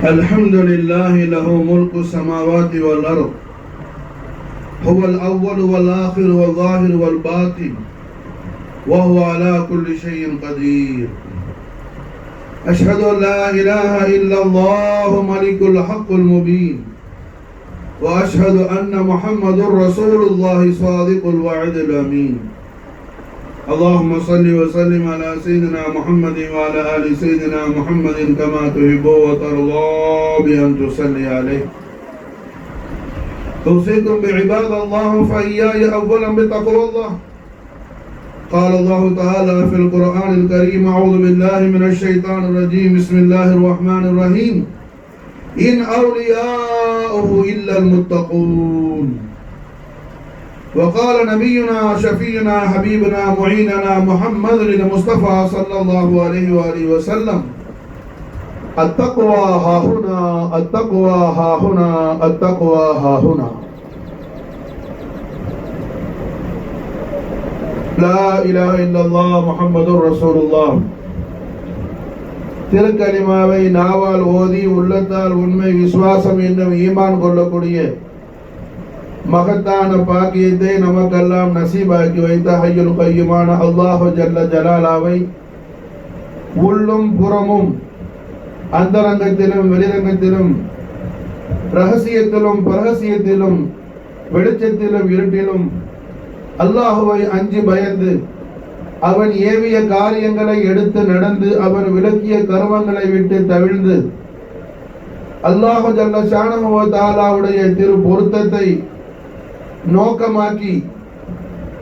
الحمد لله له ملك السماوات والأرض هو الأول والآخر والظاهر والباطن وهو على كل شيء قدير أشهد أن لا إله إلا الله ملك الحق المبين وأشهد أن محمد رسول الله صادق الوعد الأمين اللهم صل وسلم على سيدنا محمد وعلى آل سيدنا محمد كما تحب وترضى بأن تصلي عليه أوصيكم بعباد الله فإياي أولا بتقوى الله قال الله تعالى في القرآن الكريم أعوذ بالله من الشيطان الرجيم بسم الله الرحمن الرحيم إن أولياؤه إلا المتقون وقال نبينا شفينا حبيبنا معيننا محمد المصطفى صلى الله عليه وآله وسلم التقوى ها هنا التقوى ها هنا التقوى ها هنا لا إله إلا الله محمد رسول الله திருக்கலிமாவை நாவால் ஓதி உள்ளத்தால் உண்மை விசுவாசம் என்னும் ஈமான் கொள்ளக்கூடிய மகத்தான பாக்கியத்தை நமக்கெல்லாம் நசீபாக்கி வைத்த ஹய்யுல் கய்யூமான அல்லாஹு ஜல்ல ஜலாலாவை உள்ளும் புறமும் அந்தரங்கத்திலும் வெளிரங்கத்திலும் ரகசியத்திலும் பரகசியத்திலும் வெளிச்சத்திலும் இருட்டிலும் அல்லாஹுவை அஞ்சி பயந்து அவன் ஏவிய காரியங்களை எடுத்து நடந்து அவன் விலக்கிய கர்மங்களை விட்டு தவிழ்ந்து அல்லாஹு ஜல்ல ஷானஹு வ தஆலாவுடைய திரு பொருத்தத்தை நோக்கமாக்கி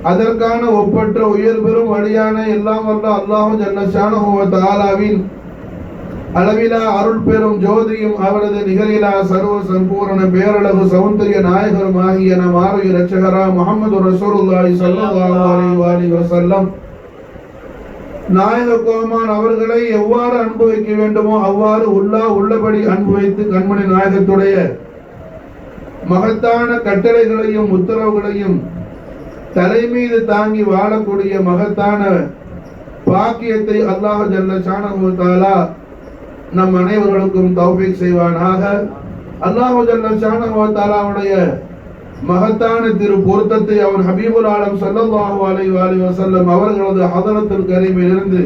அதற்கான ஒப்பற்ற உயர் பெறும் வழியான எல்லாம் வல்ல அல்லாஹு ஜல்ல ஷானஹு வ தஆலாவின் அளவிலா அருள் பெறும் ஜோதியும் அவரது நிகரிலா சர்வ சம்பூரண பேரழகு சௌந்தரிய நாயகரும் ஆகிய நம் ஆரோக்கிய இரட்சகரா முஹம்மது ரசூலுல்லாஹி ஸல்லல்லாஹு அலைஹி வஸல்லம் நாயக கோமான் அவர்களை எவ்வாறு அன்பு வைக்க வேண்டுமோ அவ்வாறு உள்ளபடி அன்பு வைத்து கண்மணி நாயகத்துடைய மகத்தான கட்டளைகளையும் உத்தரவுகளையும் தலைமீது தாங்கி வாழக்கூடிய மகத்தான பாக்கியத்தை அல்லாஹ் ஜல்ல ஷானஹு வ தஆலா நம் அனைவர்களுக்கும் தௌஃபீக் செய்வானாக. அல்லாஹ் ஜல்ல ஷானஹு வ தஆலாவுடைய மகத்தான திரு பொருத்தத்தை அவன் ஹபீபுல் ஆலம் ஸல்லல்லாஹு அலைஹி வஸல்லம் அவர்களது ஹதரத்துல் கரீமில் இருந்து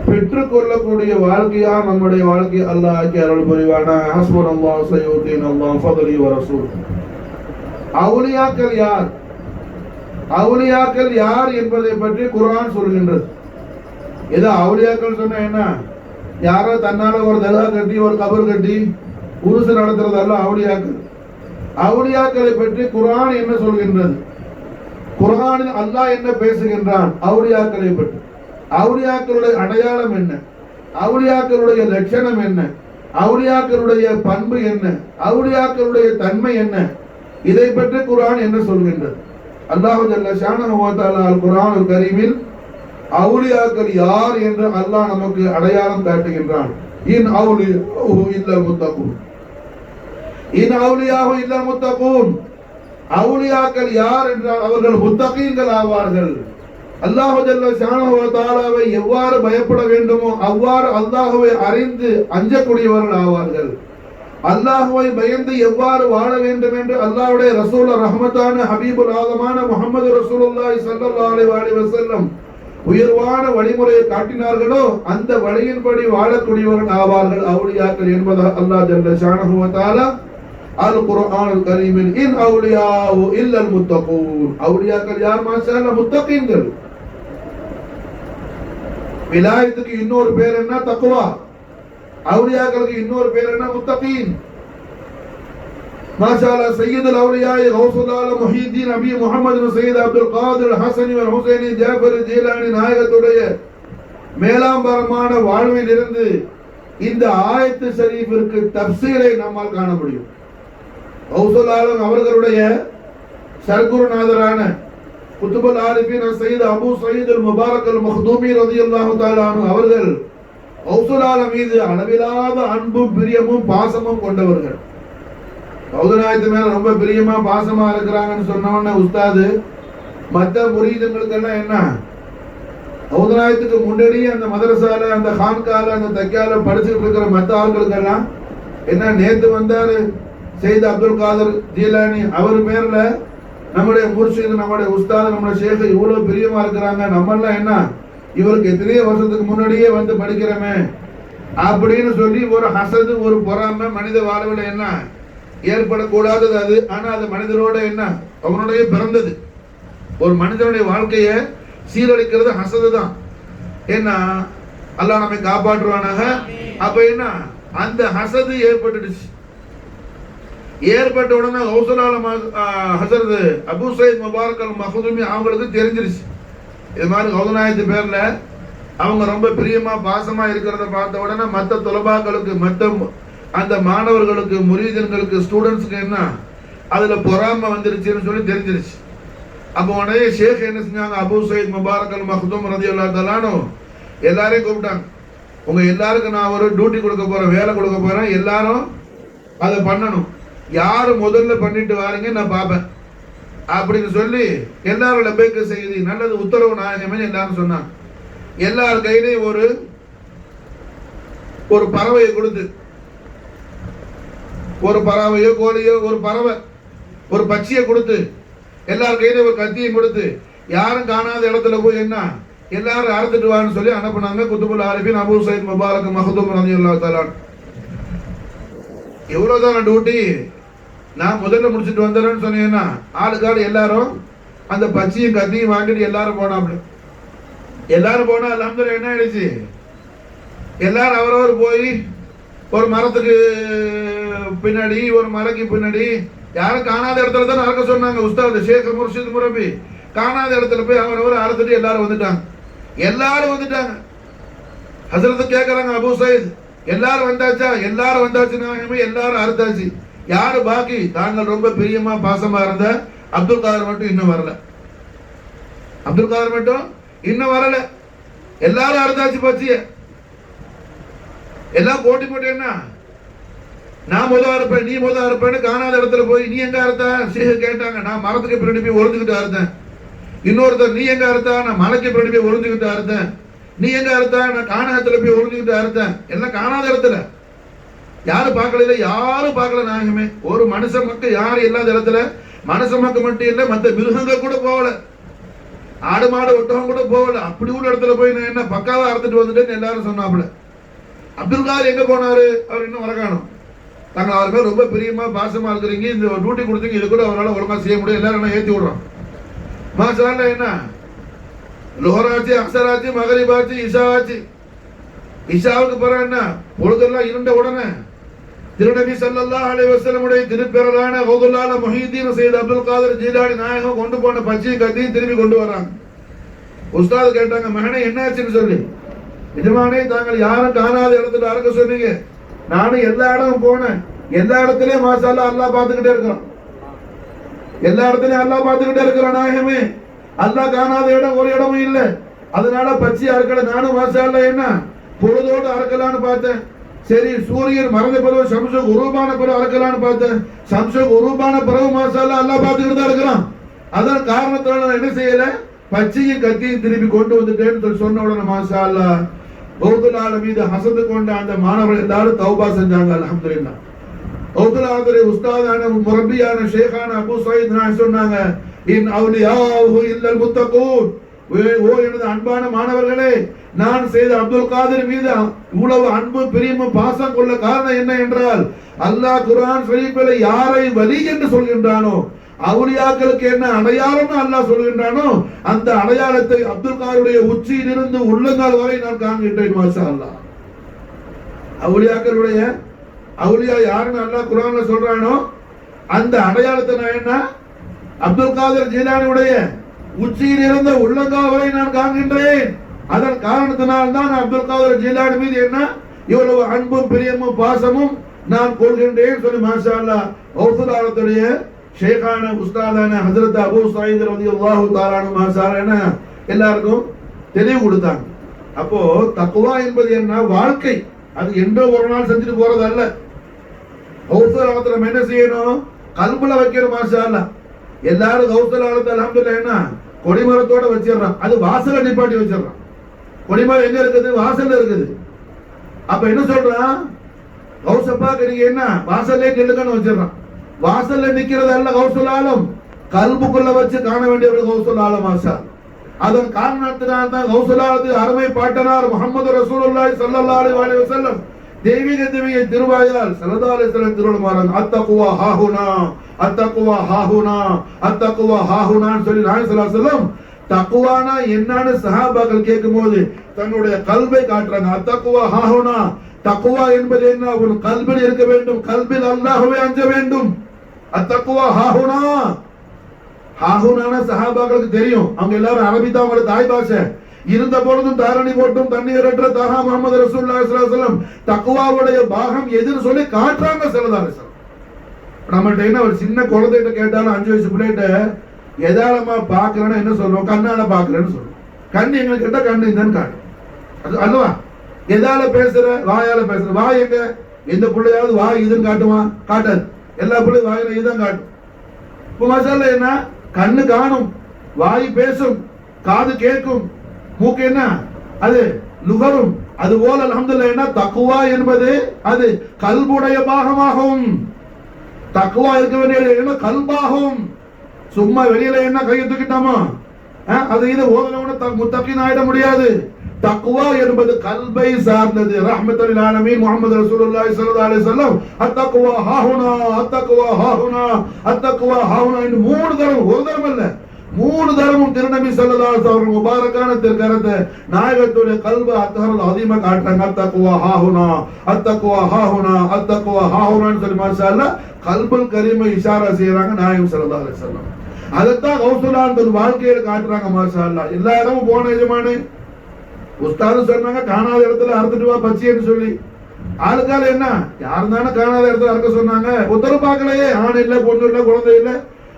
பெற்றுக்கொள்ளக்கூடிய வாழ்க்கையா நம்முடைய வாழ்க்கை அல்லாஹ் ஆக்கி அருள் புரிவானாக. ஹஸ்புனல்லாஹு ஸய்யுதீனல்லாஹு ஃபضலி வ ரசூல். அவுலியாக்கள் யார், அவுலியாக்கள் யார் என்பதை பற்றி குர்ஆன் சொல்கின்றது. ஏதோ அவுலியாக்கள் சொன்னா என்ன, யாரோ தன்னால ஒரு தர்கா கட்டி ஒரு கபர் கட்டி உருசு நடத்துறதல்ல அவுலியாக்கள். அவுலியாக்களை பற்றி குர்ஆன் என்ன சொல்கின்றது, குர்ஆனில் அல்லாஹ் என்ன பேசுகின்றான் அவுலியாக்களை பற்றி, அவுலியாக்களுடைய அடையாளம் என்ன, அவுலியாக்களுடைய லட்சணம் என்ன, அவுலியாக்களுடைய பண்பு என்ன, அவுலியாக்களுடைய தன்மை என்ன, இதை பற்றி குர்ஆன் என்ன சொல்கின்றது. அல்லாஹ் ஜல்ல ஷானஹு வ தஆலா அல் குர்ஆனுல் கரீமில் அவுலியாக்கள் யார் என்று அல்லாஹ் நமக்கு அடையாளம் காட்டுகின்றான். இன் அவுலியாஹு இல்லல் முத்தகூன், இன் அவுலியாஹு இல்லல் முத்தகூன். அவுலியாக்கள் யார் என்றால் அவர்கள் முத்தகீன்கள் ஆவார்கள். அல்லாஹ் ஜல்ல ஷானஹு வ தஆலாவை எவ்வாறு பயப்பட வேண்டுமோ அவ்வாறு அல்லாஹ்வை அறிந்து அஞ்சக்கூடியவர்கள் ஆவார்கள். அல்லாஹ்வை பயந்து எவ்வாறு வாழ வேண்டும் என்று அல்லாஹ்வுடைய ரசூல் ரஹ்மத்தான ஹபீபுல் ஆலமான முஹம்மது ரசூலுல்லாஹி ஸல்லல்லாஹு அலைஹி வஸல்லம் உயர்வான வழிமுறையை காட்டினார்களோ அந்த வழியின்படி வாழக்கூடியவர்கள் ஆவார்கள் அவுலியாக்கள் என்பதை அல்லாஹ் ஜல்ல ஷானஹு வ தஆலா அல் குர்ஆனுல் கரீமில் இன் அவுலியாஹு இல்லல் முத்தகூன். அவுலியாக்கள் யார்? மாஷா அல்லாஹ் முத்தகீன்கள். விலாயத்துக்கு இன்னொரு பேர் என்ன? தக்வா. அவுலியாக்களுக்கு இன்னொரு பேர் என்ன? முத்தகீன். மாஷா அல்லாஹ் சய்யிதுல் அவுலியா கௌசுல் ஆலம் முஹீதீன் நபி முஹம்மது சய்யித் அப்துல் காதிர் ஹஸனி வல் ஹுசைனி ஜாஃபர் ஜீலானி நாயகத்துடைய மேலாம்பரமான வாழ்வில் இருந்து இந்த ஆயத்து ஷரீஃபிற்கு தஃப்சீரை நம்மால் காண முடியும். கௌசுல் ஆலம் அவர்களுடைய சர்க்குருநாதரான குத்துபுல் ஆரிஃபீன் சய்யித் அபூ சயீத் அல் முபாரக் அல் மக்தூமி ரலியல்லாஹு தஆலா அன்ஹு அவர்கள் கௌசுல் ஆலம் மீது அளவிலாத அன்பும் பிரியமும் பாசமும் கொண்டவர்கள். கௌதநாயத்து மேல ரொம்ப பிரியமா பாசமா இருக்கிறாங்கன்னு சொன்ன உடனே உஸ்தாது மற்ற முரீதுங்களுக்கெல்லாம் என்ன, கௌதநாயத்துக்கு முன்னாடியே அந்த மதரசால அந்த கான்கால அந்த தக்கியால படிச்சுட்டு இருக்கிற மற்ற ஆட்களுக்கெல்லாம் என்ன நேத்து வந்தாரு சையத் அப்துல் காதர் ஜீலானி, அவர் பேர்ல நம்முடைய முர்ஷித், நம்முடைய உஸ்தாத், நம்முடைய ஷேக் இவ்வளவு பிரியமா இருக்கிறாங்க. நம்மெல்லாம் என்ன இவருக்கு எத்தனையோ வருஷத்துக்கு முன்னாடியே வந்து படிக்கிறோமே அப்படின்னு சொல்லி ஒரு ஹசது, ஒரு பொறாமை மனித வாழ்வில் என்ன ஏற்படக்கூடாதது அது. ஆனா அது மனிதனோட என்ன அவனுடைய பிறந்தது. ஒரு மனிதனுடைய வாழ்க்கையை சீரழிக்கிறது ஹசது தான். என்ன அல்லாஹ் நம்மை காப்பாற்றுவானாக. அப்ப என்ன அந்த ஹசது ஏற்பட்டுடுச்சு. ஏற்பட்ட உடனே ஹசரத் அபூ சயீத் முபாரக் அல் மக்தூமி அவங்களுக்கு தெரிஞ்சிருச்சு இது மாதிரி கௌதநாயத்து பேர்ல அவங்க ரொம்ப பிரியமா பாசமா இருக்கிறத பார்த்த உடனே மற்ற தொலபாக்களுக்கு, மற்ற அந்த மாணவர்களுக்கு, முரீதன்களுக்கு, ஸ்டூடெண்ட்ஸுக்கு என்ன அதுல பொறாம வந்துருச்சுன்னு சொல்லி தெரிஞ்சிருச்சு. அப்போ உடனே ஷேக் என்ன செஞ்சாங்க, அபூ சயீத் முபாரக் அல் மக்தூம் ரலியல்லாஹு தஆலா எல்லாரையும் கூப்பிட்டாங்க. உங்க எல்லாருக்கும் நான் ஒரு டியூட்டி கொடுக்க போறேன், வேலை கொடுக்க போறேன், எல்லாரும் அதை பண்ணணும். யாரு முதல்ல பண்ணிட்டு வாரீங்க நான் பார்ப்பேன் அப்படின்னு சொல்லி எல்லாரும் லபைக்கு செய்தி நல்லது உத்தரவு நாயகமே எல்லாரும் சொன்னாங்க. எல்லார் கையிலையும் ஒரு பறவையை கொடுத்து, ஒரு பறவையோ கோழியோ ஒரு பறவை ஒரு பட்சியை கொடுத்து, எல்லார் கையிலையும் ஒரு கத்தியை கொடுத்து, யாரும் காணாத இடத்துல போய் என்ன எல்லாரும் அறுத்துட்டு வான்னு சொல்லி அனுப்புனாங்க. குத்துபுல் ஆரிஃபின் அபூ சயீத் முபாரக் மக்தூம் ரலியல்லாஹு தஆலா. எவ்வளவுதான் டியூட்டி, நான் முதல்ல முடிச்சுட்டு வந்துடுறேன்னு சொன்னீங்கன்னா ஆளுக்காடு எல்லாரும் அந்த பச்சையும் கத்தியும் வாங்கிட்டு எல்லாரும் போனாப்ல. எல்லாரும் போனா அல்ஹம்துலில்லாஹ் என்ன ஆயிடுச்சு, எல்லாரும் அவரவர் போய் ஒரு மரத்துக்கு பின்னாடி, ஒரு மலைக்கு பின்னாடி, யாரும் காணாத இடத்துல தான் அறுக்க சொன்னாங்க. உஸ்தாத் ஷேக் முர்ஷித் முரபி காணாத இடத்துல போய் அவரவர் அறுத்துட்டு எல்லாரும் வந்துட்டாங்க. எல்லாரும் வந்துட்டாங்க. ஹசரத்து கேட்கறாங்க, அபூ சயீத் எல்லாரும் வந்தாச்சா? எல்லாரும் வந்தாச்சு நாயகமே, எல்லாரும் அறுத்தாச்சு. யாரு பாக்கி? தாங்கள் ரொம்ப பிரியமா பாசமா இருந்த அப்துல் காதர் மட்டும் இன்னும் வரல. அப்துல் காதர் மட்டும் இன்னும் வரல. எல்லாரும் அறுத்தாச்சு பச்சிய. எல்லாம் போட்டி போட்டு என்ன நான் முதல் அறுப்பேன், நீ முதல் அறுப்பேன்னு காணாத இடத்துல போய் நீ எங்க அறுத்த ஷேக் கேட்டாங்க. நான் மரத்துக்கு பின்னாடி போய் ஒளிஞ்சுக்கிட்டு அறுத்தேன். இன்னொருத்தர் நீ எங்க அறுத்தா? நான் மலைக்கு பின்னாடி போய் ஒளிஞ்சுக்கிட்டு அறுத்தேன். நீ எங்க அறுத்தா? நான் காணகத்துல போய் ஒளிஞ்சுக்கிட்டு அறுத்தேன். எல்லாம் காணாத இடத்துல. யாரும் பார்க்கல, யாரும் பார்க்கல நாயகமே. ஒரு மனுஷன் மட்டும் யாரும் இல்லாத இடத்துல, மனுஷன் மக்கள் மட்டும் இல்ல, மற்ற மிருகங்கள் கூட போகல, ஆடு மாடு ஒட்டகம் கூட போகல. அப்படி உள்ள இடத்துல போய் நான் என்ன பக்காவா அறுத்துட்டு வந்துட்டேன்னு எல்லாரும் சொன்னாப்புல. அப்துல் காதர் எங்க போனாரு? அவர் இன்னும் வர காணும். தாங்க அவர் மேல ரொம்ப பிரியமா பாசமா இருக்கிறீங்க, இந்த டியூட்டி கொடுத்தீங்க, இது கூட அவரால் ஒழுங்கா செய்ய முடியும், எல்லாரும் என்ன ஏற்றி விடுறோம். மாசால என்ன லோஹராச்சு, அக்சராச்சு, மகரிபாச்சு, இஷாவாச்சு. இஷாவுக்கு பிறகு என்ன பொழுதெல்லாம் இருண்ட உடனே திருநபி ஸல்லல்லாஹு அலைஹி வஸல்லம் உடைய திருப்பெறலான கௌதுல்லாஹ் முஹீதீன் சையத் அப்துல் காதர் ஜீலானி நாயகம் கொண்டு போன பச்சையும் கத்தியும் திரும்பி கொண்டு வராங்க. உஸ்தாத் கேட்டாங்க, மகனே என்னாச்சுன்னு சொல்லி. எஜமானே, தாங்கள் யாரும் காணாத இடத்துல அறுக்க சொன்னீங்க. நானும் எல்லா இடமும் போனேன், எல்லா இடத்துலயும் மாஷா அல்லாஹ் பார்த்துக்கிட்டே இருக்கிறோம். எல்லா இடத்துலயும் அல்லாஹ் பார்த்துக்கிட்டே இருக்கிறோம் நாயகமே. அல்லாஹ் காணாத இடம் ஒரு இடமும் இல்லை. அதனால பச்சையா அறுக்கல. நானும் மாஷா அல்லாஹ் என்ன பொழுதோடு அறுக்கலான்னு பார்த்தேன். சரி, சூரியன் மறைந்த பிறகு சம்சு உருவான பிறகு அறுக்கலான்னு பார்த்தேன். சம்சு உருவான பிறகு மாஷா அல்லாஹ் பார்த்துக்கிட்டு தான் இருக்கிறான். அதன் காரணத்தால நான் என்ன செய்யல, பச்சையும் கத்தியும் திருப்பி கொண்டு வந்துட்டேன்னு சொல்லி சொன்ன உடனே மாஷா அல்லாஹ் கௌதுல்லாஹ் மீது ஹசது கொண்ட அந்த மாணவர்கள் எல்லாரும் தௌபா செஞ்சாங்க. அல்ஹம்துலில்லாஹ். கௌதுல்லாஹ் உஸ்தாதான முரப்பியான ஷேகான அபூ சயீத் நான் சொன்னாங்க, இன் அவுலியாஹு இல்லல் முத்தகூன். ஓ எனது அன்பான மாணவர்களே, நான் செய்த அப்துல் காதர் மீது இவ்வளவு அன்பு பிரியமும் பாசம் கொள்ள காரணம் என்ன என்றால், அல்லாஹ் குர்ஆன் ஷரீஃபில் யாரை வலி என்று சொல்கின்றானோ, அவுலியாக்களுக்கு என்ன அடையாளம்னு அல்லாஹ் சொல்கின்றானோ, அந்த அடையாளத்தை அப்துல் காதருடைய உச்சியிலிருந்து உள்ளங்கால் வரை நான் காண்கின்றேன். மாஷா அல்லாஹ். அவுலியாக்களுடைய அவுலியா யாருன்னு அல்லாஹ் குர்ஆன்ல சொல்றானோ அந்த அடையாளத்தை நான் என்ன அப்துல் காதர் ஜீலானியுடைய உச்சியில் இருந்த உள்ளங்கால் வரை நான் காண்கின்றேன். அதன் காரணத்தினால் தான் அப்துல் காதர் ஜீலானி மீது என்ன இவ்வளவு அன்பும் பிரியமும் பாசமும் நான் கொள்கின்றேன் சொல்லி மாஷா அல்லாஹ் கௌதுல்லாஹ்வுடைய ஷேகான உஸ்தாதான ஹஜ்ரத் அபூ சயீத் ரலியல்லாஹு தஆலா அன்ஹு மாஷா அல்லாஹ் எல்லாருக்கும் தெளிவு கொடுத்தாங்க. அப்போ தக்வா என்பது என்ன? வாழ்க்கை. அது என்றோ ஒரு நாள் செஞ்சுட்டு போறது அல்ல. கௌதுல்லாஹ்வுல நம்ம என்ன செய்யணும்? கல்புல வைக்கணும். மாஷா அல்லாஹ் எல்லாரும் கௌதுல்லாஹ்வுல அல்ஹம்துலில்லாஹ் என்ன கொடிமரத்தோட வச்சிடறான். அது வாசல்ல நிப்பாட்டி வச்சிடறான். கொடிமரம் எங்க இருக்குது? வாசல்ல இருக்குது. அப்ப என்ன சொல்றான்? கௌசப்பாக்கு நீங்க என்ன வாசல்லே நில்லுங்கன்னு வச்சிடறான். வாசல்ல நிக்கிறது அல்ல கௌசுல் ஆலம், கல்புக்குள்ள வச்சு காண வேண்டியவர் கௌசுல் ஆலம் ஆசா. அதன் காரணத்தினால் தான் கௌசுல் ஆலத்துக்கு அருமை பாட்டனார் முஹம்மது ரசூலுல்லாஹி ஸல்லல்லாஹு அலைஹி வஸல்லம் தெய்வீக திருவாயால் ஸல்லல்லாஹு அலைஹி வஸல்லம் திருவள்ளுவரான் அத்தக்வா ஹாஹுனா அத்தக்வா ஹாஹுனா அத்தக்வா ஹாஹுனான்னு சொல்லி நாயகம் ஸல்லல்லாஹு அலைஹி வஸல்லம் தக்வானா என்னன்னு சஹாபாக்கள் கேட்கும்போது தன்னுடைய கல்பை காட்டுறாங்க. அத்தக்வா ஹாஹுனா, தக்வா என்பது என்ன? உன் கல்பில் இருக்க வேண்டும், கல்பில் அல்லாஹ்வை அஞ்ச வேண்டும். அத்தக்வா ஹாஹுனா, ஹாஹுனான சஹாபாக்களுக்கு தெரியும், அவங்க எல்லாரும் அரபி தான் அவங்களோட தாய் பாஷை. இருந்த பொழுதும் தாரணி போட்டும் தண்ணீரற்ற தஹா முஹம்மது ரசூலுல்லாஹி ஸல்லல்லாஹு அலைஹி வஸல்லம் தக்வாவுடைய பாகம் எதுன்னு சொல்லி காட்டுறாங்க ஸல்லல்லாஹு அலைஹி வஸல்லம். நம்மள்ட்ட என்ன ஒரு சின்ன குழந்தைகிட்ட கேட்டாலும் 5 வயசு பிள்ளைகிட்ட எதாலமா பாக்குறேன்னு என்ன சொல்றோம்? கண்ணால பாக்குறேன்னு சொல்றோம். கண்ணு எங்களுக்கு கேட்டா கண்ணு இதுன்னு காட்டும், அது அல்லவா? எதால பேசுற? வாயால பேசுற. வாய் எங்க? எந்த பிள்ளையாவது வாய் இதுன்னு காட்டுமா? காட்டாது. எல்லா பிள்ளையும் வாயில இதுதான் காட்டும். இப்போ மசாலா என்ன? கண்ணு காணும், வாய் பேசும், காது கேட்கும், மூக்கு என்ன? அது நுகரும். அது போல அல்ஹம்துலில்லாஹ் என்ன தக்வா என்பது அது கல்புடைய பாகமாகும். தக்வா இருக்க வேண்டிய என்ன? கல்பாகும். சும்மா வெளியில என்ன கையை தூக்கிட்டாமா அது இது ஓதனவன முத்தகின் ஆயிட முடியாது. தக்வா என்பது கல்பை சார்ந்தது. ரஹ்மத்துல் ஆலமீன் முஹம்மது ரசூலுல்லாஹி ஸல்லல்லாஹு அலைஹி வஸல்லம் அத்தக்வா ஹாஹுனா அத்தக்வா ஹாஹுனா அத்தக்வா ஹாஹுனா என்று 3 தடவை, ஒரு தடவை இல்ல 3 தடவும் திருநபி ஸல்லல்லாஹு அலைஹி வஸல்லம் முபாரக்கான திருக்கரத்தை நாயகத்துடைய கல்ப அத்தஹரல் அதீமா காட்டுறாங்க. அத்தக்வா ஹாஹுனா அத்தக்வா ஹாஹுனா அத்தக்வா ஹாஹுனான்னு சொல்லி மாஷாஅல்லாஹ் கல்புல் கரீமை இஷாரா செய்யறாங்க நாயகம் ஸல்லல்லாஹு அலைஹி வஸல்லம். அதத்தான் கௌசுலான் தன் வாழ்க்கையில காட்டுறாங்க மாஷாஅல்லாஹ். எல்லா இடமும் போன எஜமானு உஸ்தாது சொன்னாங்க காணாத இடத்துல அறுத்துட்டு வா பச்சைன்னு சொல்லி. ஆளுக்கால என்ன யாரும் தானே காணாத இடத்துல அறுக்க சொன்னாங்க. உத்தரவு பார்க்கலையே, ஆண் இல்ல, பொண்ணு இல்ல, குழந்தை இல்ல,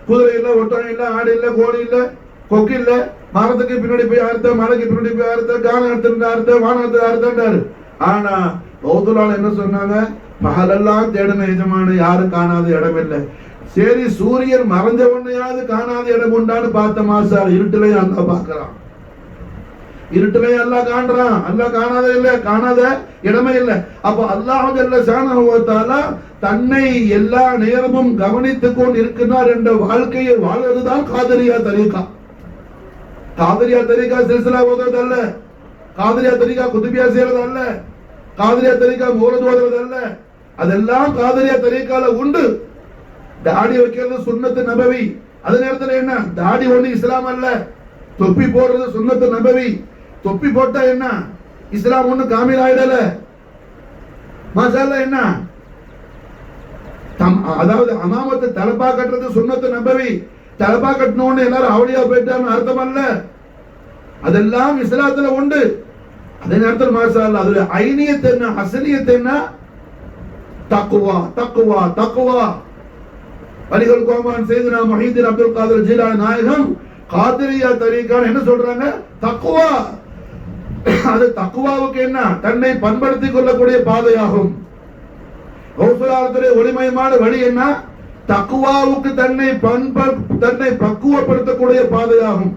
குதிரை இல்ல, ஒட்டகம் இல்ல, ஆடு இல்ல, கோழி இல்ல, கொக்கு இல்ல, மரத்துக்கு பின்னாடி போய் அறுத்த, மலைக்கு பின்னாடி போய் அறுத்த, காண எடுத்துட்டு அறுத்த, வானத்தை அறுத்தாரு. ஆனா கௌசுலான் என்ன சொன்னாங்க? பகலெல்லாம் தேடின எஜமான யாரும் காணாத இடம் இல்லை. சரி சூரியன் மறைஞ்ச உடனேயாவது காணாத இடம் உண்டான்னு பார்த்த மாசால் இருட்டிலையும் அல்லாஹ் பார்க்கறான், இருட்டிலையும் அல்லாஹ் காண்றான். அல்லாஹ் காணாத இல்ல, காணாத இடமே இல்லை. அப்ப அல்லாஹ் ஜல்ல ஷானஹு வ தஆலா தன்னை எல்லா நேரமும் கவனித்துக் கொண்டு இருக்கிறார் என்ற வாழ்க்கையை வாழ்வதுதான் காதரியா தரீகா. காதரியா தரீகா சில்சிலா ஓதுறது அல்ல, காதரியா தரீகா குதுபியா செய்யறது அல்ல, காதரியா தரீகா மௌலூத் ஓதுறது அல்ல. அதெல்லாம் காதரியா தரீகால உண்டு. தாடி வைக்கிறது சுன்னத்து நபவி. அதே நேரத்தில் என்ன? தாடி ஒண்ணு இஸ்லாம் அல்ல. தொப்பி போடுறது சுன்னத்து நபவி. தொப்பி போட்டா என்ன? இஸ்லாம் ஒண்ணு காமில் ஆயிடல. மாஷாஅல்லாஹ் என்ன? அதாவது அமாமத்தை தலப்பா கட்டுறது சுன்னத்து நபவி. தலப்பா கட்டணும்னு எல்லாரும் அவளியா போயிட்டான்னு அர்த்தம் அல்ல. அதெல்லாம் இஸ்லாத்துல உண்டு. அதே நேரத்தில் மாஷாஅல்லாஹ் அதுல ஐனியத் என்ன, அஸ்லியத் என்ன? தக்வா தக்வா தக்வா. வலிகள் கோமான் செய்தனா முஹீதீன் அப்துல் காதர் ஜீலானி நாயகம் காதிரியா தரீகான்னு என்ன சொல்றாங்க? தக்வா. அது தக்வாவுக்கு என்ன? தன்னை பண்படுத்திக் கொள்ளக்கூடிய பாதையாகும். கௌசுலாத்துடைய ஒளிமயமான வழி என்ன? தக்வாவுக்கு தன்னை பக்குவப்படுத்தக்கூடிய பாதையாகும்.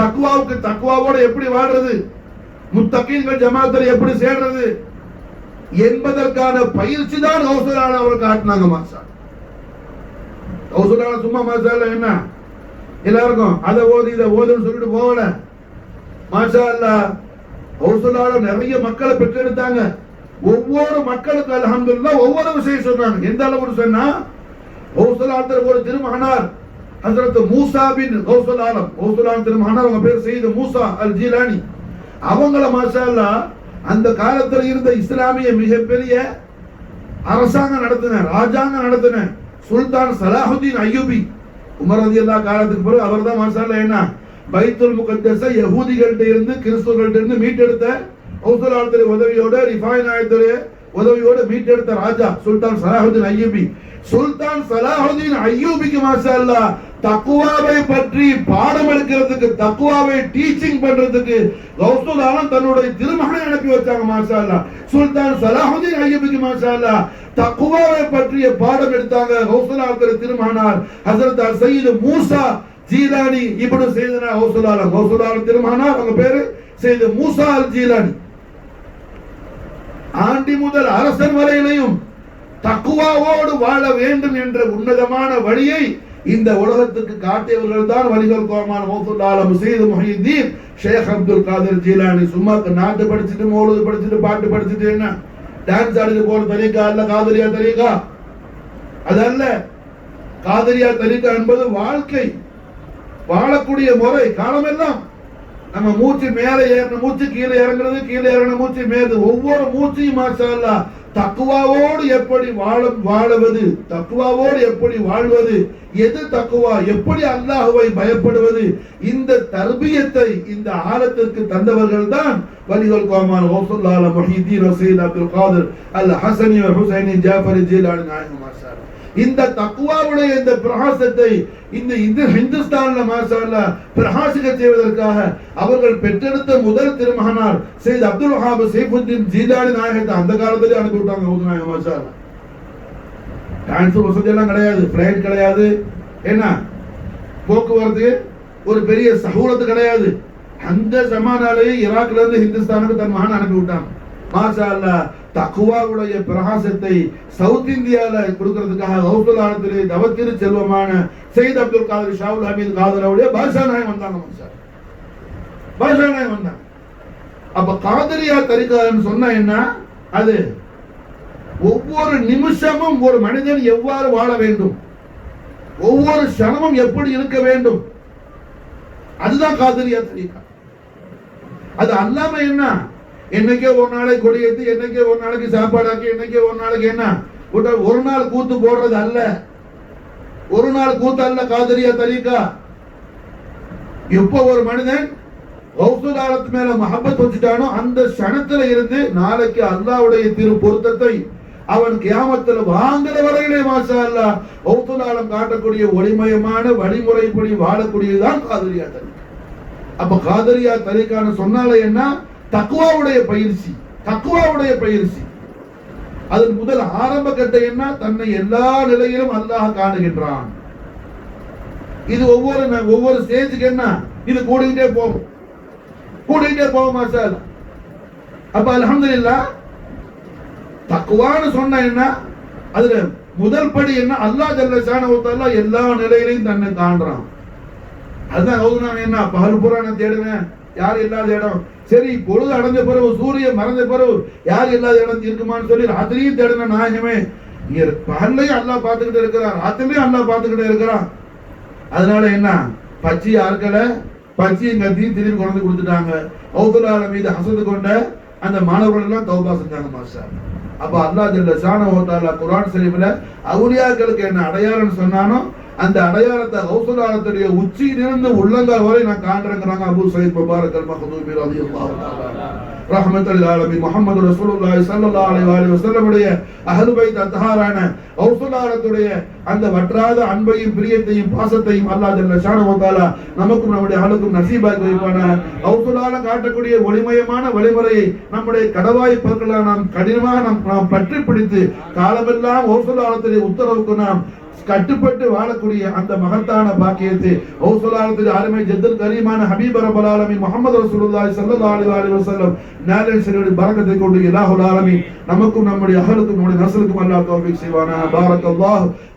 தக்வாவுக்கு தக்வாவோட எப்படி வாழ்றது, முத்தகீன்கள் ஜமாத்தில் எப்படி சேர்றது என்பதற்கான பயிற்சி தான் கௌசுலான் அவர்கள் காட்டினாங்க. மாஷா கௌசுலான் சும்மா மாஷா என்ன எல்லாருக்கும் அதை ஓதி இதை ஓதுன்னு சொல்லிட்டு போகல. மாஷா அல்லாஹ் கௌசுலான் நிறைய மக்களை பெற்றெடுத்தாங்க. ஒவ்வொரு மக்களுக்கு அல்ஹம்துலில்லாஹ் ஒவ்வொரு விஷயம் சொன்னாங்க. எந்த அளவுக்கு சொன்னா கௌசுலான் ஒரு திருமகனார் ஹஜ்ரத் மூசா பின் கௌசுல் ஆலம், கௌசுலான் திருமகனார், அவங்க பேர் சையது மூசா அல் ஜீலானி. அவங்கள மாஷா அல்லாஹ் அந்த காலத்தில் இருந்த இஸ்லாமிய மிகப்பெரிய அரசாங்கம் நடத்தின, ராஜாங்கம் நடத்தின சுல்தான் சலாஹுதீன் அய்யூபி உமர் ரலியல்லாஹு காலத்துக்கு பிறகு அவர் தான் மாஷா அல்லாஹ் என்ன பைத்துல் முகத்தஸ யஹூதிகள்ட்ட இருந்து கிறிஸ்தவர்கள்ட்ட இருந்து மீட்டெடுத்த, கௌசுலானுடைய உதவியோட, ரிஃபாய் நாயத்துடைய உதவியோட மீட்டெடுத்த ராஜா சுல்தான் சலாஹுதீன் அய்யூபி. சுல்தான் சலாஹுதீன் அய்யூபிக்கு மாஷா அல்லாஹ் தக்வாவை பற்றி பாடம் எடுக்கிறதுக்கு, தக்வாவை டீச்சிங் பண்றதுக்கு கௌசுல் ஆலம் தன்னுடைய திருமகனை அனுப்பி வச்சாங்க. மாஷா அல்லாஹ் சுல்தான் சலாஹுதீன் அய்யூபிக்கு மாஷா அல்லாஹ் தக்வாவை பற்றிய பாடம் எடுத்தாங்க. கௌசுல் ஆலத்துடைய திருமகனார் ஹஜ்ரத் சையது மூசா ஜீலானி இப்னு சையதுனா கௌசுல் ஆலம், கௌசுல் ஆலம் திருமகனார், அவங்க பேரு சையது மூசா அல் ஜீலானி. ஆண்டி முதல் அரசன் வரையிலையும் தக்குவாவோடு வாழ வேண்டும் என்ற உன்னதமான வழியை இந்த உலகத்துக்கு காட்டியவர்கள் தான் வலிகள் கோமான் மௌத்துல் ஆலம் சையது முஹியுத்தீன் ஷேக் அப்துல் காதிர் ஜீலானி. சும்மா நாட்டு படிச்சுட்டு மௌலூத் படிச்சுட்டு பாட்டு படிச்சுட்டு என்ன டான்ஸ் ஆடிட்டு போற தரீகா அல்ல காதரியா தரீகா. அதல்ல, காதரியா தரீகா என்பது வாழ்க்கை, வாழக்கூடிய முறை. காலமெல்லாம் நம்ம மூச்சு மேலே ஏறின மூச்சு கீழே இறங்குறது, கீழே இறங்கின மூச்சு மேது. ஒவ்வொரு மூச்சையும் மாஷா அல்லாஹ் தக்குவாவோடு எப்படி வாழுவது, தக்குவாவோடு எப்படி வாழ்வது, எது தக்குவா, எப்படி அல்லாஹ்வை பயப்படுவது, இந்த தர்பியத்தை இந்த ஆலத்திற்கு தந்தவர்கள் தான் வலிகள் கோமான் கௌசுல் ஆலம் முஹியுத்தீன் சையத் அப்துல் காதிர் அல் ஹஸனி வல் ஹுசைனி ஜாஃபரி ஜீலானி நாயகம். மாஷா அல்லாஹ் இந்த தக்குவாவுடைய இந்த பிரகாசத்தை இந்த ஹிந்துஸ்தான்ல மாஷா அல்லாஹ் பிரகாசிக்க செய்வதற்காக அவர்கள் பெற்றெடுத்த முதல் திருமகனார் சையத் அப்துல் வஹாப் சைஃபுத்தீன் ஜீலானி நாயகத்தை அந்த காலத்திலே அனுப்பி விட்டாங்க. மாஷா அல்லாஹ் டிரான்ஸ்போர்ட் வசதி எல்லாம் கிடையாது, பிளைட் கிடையாது, என்ன போக்குவரத்து ஒரு பெரிய சகூலத்து கிடையாது. அந்த ஜமானாலேயே ஈராக்ல இருந்து ஹிந்துஸ்தானுக்கு தன் மகன் அனுப்பி விட்டாங்க. மாஷா அல்லாஹ் தக்குவாவுடைய பிரகாசத்தை சவுத் இந்தியால கொடுக்கிறதுக்காக கௌசுல் ஆலத்திலே தவத்திரு செல்வமான சையத் அப்துல் காதிர் ஷாவுல் ஹமீத் காதரவுடைய பாஷா நாயகம் வந்தாங்க. பாஷா நாயகம் வந்தாங்க. அப்ப காதரியா தரிகான்னு சொன்னா என்ன, அது ஒவ்வொரு நிமிஷமும் ஒரு மனிதன் எவ்வாறு வாழ வேண்டும், ஒவ்வொரு க்ஷணமும் எப்படி இருக்க வேண்டும், அதுதான் காதரியா தரிகா. அது அல்லாம என்ன, என்னைக்கே ஒரு நாளைக்கு கொடியேற்றி, என்னைக்கே ஒரு நாளைக்கு சாப்பாடாக்கி, என்னைக்கே ஒரு நாளைக்கு என்ன ஒரு நாள் கூத்து போடுறது அல்ல, ஒரு நாள் கூத்து அல்ல காதரியா தரிகா. எப்போ ஒரு மனிதன் கௌசுல் ஆலத்து மேல மஹப்பத் வச்சுட்டானோ அந்த க்ஷணத்துல இருந்து நாளைக்கு அல்லாஹ்வுடைய திரு பொருத்தத்தை அவன் கியாமத்துல வாங்குற வரையிலே மாஷா அல்லாஹ் கௌசுல் ஆலம் காட்டக்கூடிய ஒளிமயமான வழிமுறைப்படி வாழக்கூடியதுதான் காதரியா தரிகா. அப்ப காதரியா தரிகான்னு சொன்னாலே என்ன, தக்குவாவுடைய பயிற்சி, தக்குவாவுடைய பயிற்சி. அதன் முதல் ஆரம்ப கட்ட என்ன, தன்னை எல்லா நிலையிலும் அல்லாஹ் காணுகின்றான். இது ஒவ்வொரு ஸ்டேஜுக்கு என்ன, இது கூடிக்கிட்டே போகும், கூடிக்கிட்டே போகும் மாஷா அல்லாஹ். அப்ப அல்ஹம்துலில்லாஹ் தக்குவான்னு சொன்னா என்ன, அதுல முதல் படி என்ன, அல்லாஹ் ஜல்ல ஷானஹு வ தஆலா எல்லா நிலையிலையும் தன்னை காண்றான். அதுதான் நான் என்ன பகல் பூரா நான் தேடுவேன், யார் இல்லாத இடம், சரி பொழுது அடைஞ்ச பிறகு சூரியன் மறைஞ்ச பிறகு யார் இல்லாத இடம் இருக்குமான்னு சொல்லி ராத்திரியும் தேடின நாயகமே பகல்லையும் அல்லாஹ் பார்த்துக்கிட்டு இருக்கிறான், ராத்திரிலையும் அல்லாஹ் பார்த்துக்கிட்டே இருக்கிறான். அதனால என்ன, பச்சையை அறுக்கல, பச்சையும் கத்தி திரும்பி கொண்டு கொடுத்துட்டாங்க. கௌசுல் ஆலம் மீது ஹசது கொண்ட அந்த மாணவர்கள் எல்லாம் தௌபா செஞ்சாங்க மாஷா. அப்ப அல்லாஹ் ஜல்ல ஷானஹு வ தஆலா குர்ஆன் ஷரீஃப்ல அவுலியாக்களுக்கு என்ன அடையாளம் சொன்னானோ அந்த அடையாளத்தை கௌசுல் ஆலத்துடைய உச்சியிலிருந்து உள்ளங்கால் வரை நான் காண்றேங்கறாங்க அபூ சயீத் முபாரக் அல் மக்தூமி ரலியல்லாஹு தஆலா ரஹ்மத்துல் லில் ஆலமீன் முஹம்மது ரசூலுல்லாஹி ஸல்லல்லாஹு அலைஹி வஸல்லம் உடைய அஹ்லு பைத் அத்ஹாரான கௌசுல் ஆலத்துடைய அந்த வற்றாத அன்பையும் பிரியத்தையும் பாசத்தையும் அல்லாஹ் ஜல்ல ஷானஹு வ தஆலா நமக்கும் நம்முடைய அஹலுக்கும் நசீபாக்கி வைப்பானாக. கௌசுல் ஆலம் காட்டக்கூடிய ஒளிமயமான வழிமுறையை நம்முடைய கடவாய் பற்களால் நாம் கடினமாக நாம் பற்றி பிடித்து காலமெல்லாம் கௌசுல் ஆலத்துடைய உத்தரவுக்கு நாம் கட்டுப்பட்டு வாழக்கூடிய அந்த மகத்தான பாக்கியத்தை கௌசுல் ஆலத்துடைய அருமை ஜத்தல் கரீமான ஹபீப் ரப்பல் ஆலமீன் முஹம்மது ரசூலுல்லாஹி ஸல்லல்லாஹு அலைஹி வஸல்லம் நாளின் ஷரீஃபின் பரக்கத்தை கொண்டு இலாஹுல் ஆலமீன் நமக்கும் நம்முடைய அஹலுக்கும் நம்முடைய நஸ்லுக்கும் அல்லாஹ் தௌஃபீக் செய்வானாக.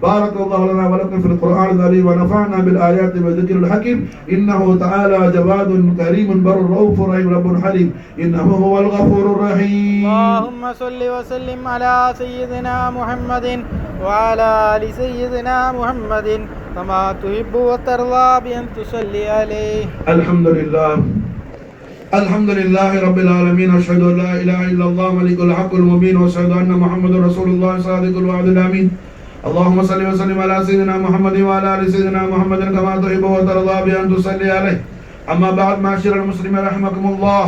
பாரக்கல்லாஹு லனா வ லக்கும் ஃபில் குர்ஆனில் கரீம் வ நஃபஅனா பில் ஆயாத்தி வ ذிக்ரில் ஹகீம் இன்னஹு தஆலா ஜவாதுன் கரீமுன் பர்ருர் ரவுஃபுர் ரஹீம் ரப்புல் ஹலீம் இன்னஹு ஹுவல் கஃபூருர் ரஹீம். اللهم صل وسلم على سيدنا محمد وعلى آل سيدنا محمد كما تحب وترضى بأن تصلي عليه. الحمد لله رب العالمين. أشهد أن لا إله إلا الله ملك الحق المبين وأشهد أن محمد رسول الله صادق الوعد الأمين. اللهم صل وسلم على سيدنا محمد وعلى آل سيدنا محمد كما تحب وترضى بأن تصلي عليه. أما بعد معاشر المسلمين رحمكم الله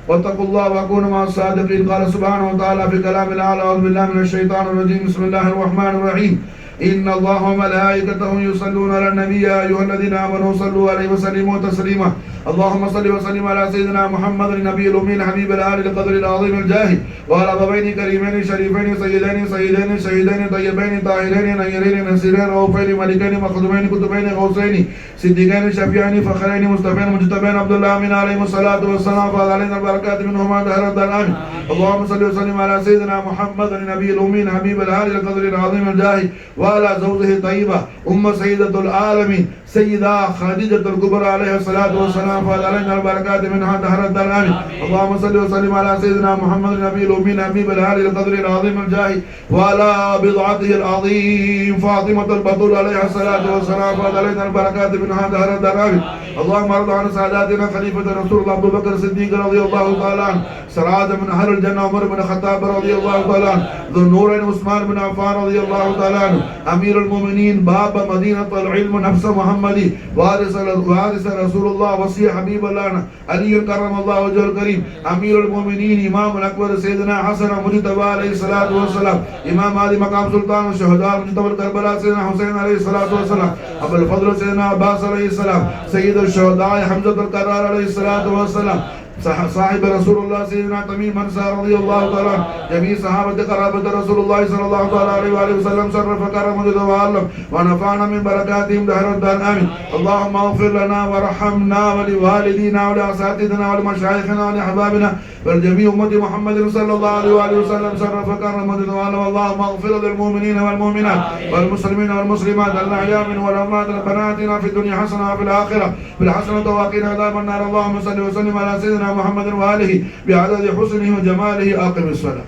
واتقوا الله وكونوا مع الصادقين. قال سبحانه وتعالى في كلام الأعلى أعوذ بالله من الشيطان الرجيم بسم الله الرحمن الرحيم إن الله وملائكته يصلون على النبي يا أيها الذين آمنوا صلوا عليه وسلموا تسليما اللهم صل وسلم على سيدنا محمد النبي الأمي الحبيب الآل القدر العظيم الجاه وعلى أبوين كريمين شريفين سيدين شهيدين طيبين طاهرين نيرين نسيرين رؤوفين ملكين مخدومين كتبين غوثين صديقين شفيعين فخرين مصطفين مجتبين عبد الله من عليهم الصلاة والسلام فعلينا البركات منهما دهر الآمين. اللهم صل وسلم على سيدنا محمد النبي الأمي الحبيب الآل القدر العظيم الجاه وعلى زوجه طيبة أم سيدة العالمين سيدة خديجة الكبرى عليها الصلاة والسلام فعلينا البركات منها دهر الآمين. اللهم صل وسلم على سيدنا محمد النبي الأمي الحبيب الآل القدر العظيم الجاه وعلى بضعته العظيم فاطمة البطول عليها الصلاة والسلام فعلينا البركات منها دهر الآمين. اللهم ارض عن ساداتنا خليفة رسول الله أبو بكر الصديق رضي الله تعالى عنه سراج من أهل الجنة عمر بن الخطاب رضي الله تعالى عنه ذو النورين عثمان بن عفان رضي الله تعالى عنه أمير المؤمنين باب مدينة العلم نفس محمدي وارث رسول الله وصي حبيب الله علي كرم الله وجهه الكريم أمير المؤمنين إمام الأكبر سيدنا حسن مجتبى عليه الصلاة والسلام إمام هذه مقام سلطان الشهداء مجتبى الكربلاء سيدنا حسين عليه الصلاة والسلام أبو الفضل سيدنا عباس عليه السلام سيد الشهداء حمزة الكرار عليه الصلاة والسلام صاحب رسول الله سيدنا تميم أنصار رضي الله تعالى عنه جميع صحابة قرابة رسول الله صلى الله عليه وآله وسلم شرف كرم وجد وعلم ونفعنا من بركاتهم دهر الدار آمين. اللهم اغفر لنا وارحمنا ولوالدينا ولأساتذتنا ولمشايخنا ولأحبابنا ولجميع أمة محمد صلى الله عليه وآله وسلم شرف كرم وجد وعلم. اللهم اغفر للمؤمنين والمؤمنات والمسلمين والمسلمات الأحياء منهم والأموات ربنا آتنا في الدنيا حسنة وفي الآخرة بالحسنة وقنا عذاب النار. اللهم صل وسلم على سيدنا محمد وآله بعدد حسنه وجماله. أقم الصلاة.